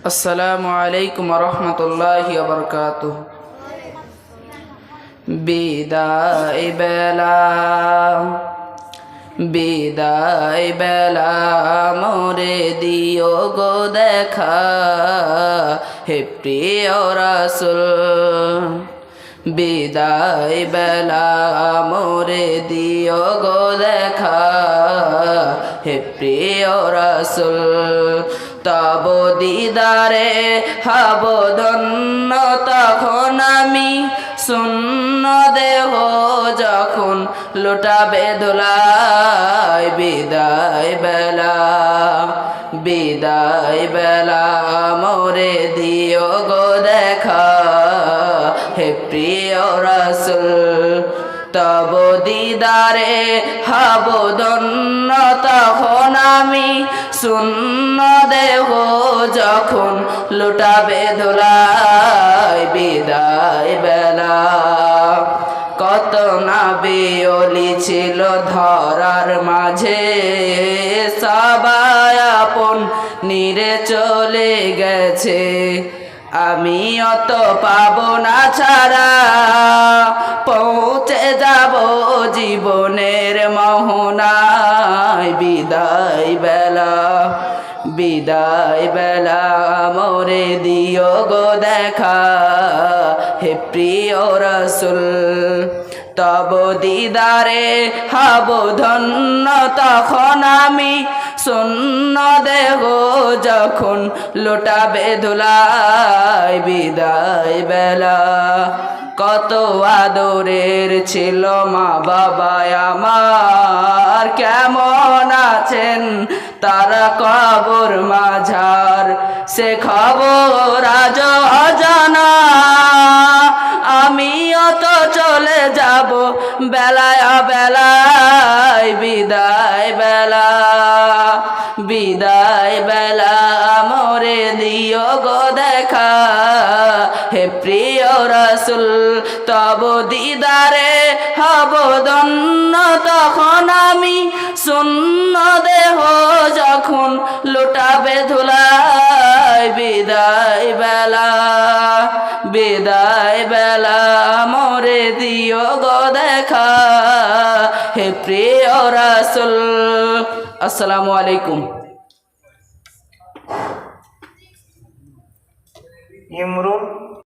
আসসালামু আলাইকুম ওয়া রাহমাতুল্লাহি ওয়া বারাকাতুহু। বিদায় বেলা, বিদায় বেলা মোরে দিও গো দেখা, হে প্রিয় রাসূল। বিদায় বেলা মোরে দিও গো দেখা, হে প্রিয় রাসূল। তব দিদারে হব ধন্য, তখন আমি শূন্য দেহ যখন লুটাবে ধুলায়। বিদায় বেলা, বিদায় বেলা মোরে দিও গো দেখা, হে প্রিয় রাসূল। তব দিদারে হব ধন্য, তখন আমি শূন্য দেহ যখন লুটাবে ধুলায়। বিদায় বেলা কত নবী ওলি ছিল ধরার মাঝে, সবাই আপন নিরে চলে গেছে। আমি অত পাবো না ছাড়া, পৌঁছে যাব জীবনের মোহনায়। বিদায় বেলা, বিদায় বেলা মোরে দিও গো দেখা, হে প্রিয় রাসূল। তব দিদারে হব ধন্য, তখন আমি শূন্য দেহ যখন লুটাবে ধুলায়। বিদায় বেলা কত আদরের ছিল মা বাবা আমার, কেমন আছেন তারা কবর মাঝার, সে খবর আজ অজানা। আমিও তো চলে যাব বেলায় বেলায়। বিদায় বেলা, বিদায় বেলা মোরে দিও গো দেখা, হে প্রিয় রাসূল। তব দিদারে হব ধন্য, তখন আমি শূন্য দেহ যখন লুটাবে ধুলায়। বিদায় বেলা, বিদায় বেলা মোরে দিও গো দেখা, হে প্রিয় রাসূল। আসসালামু আলাইকুম। ইমরুল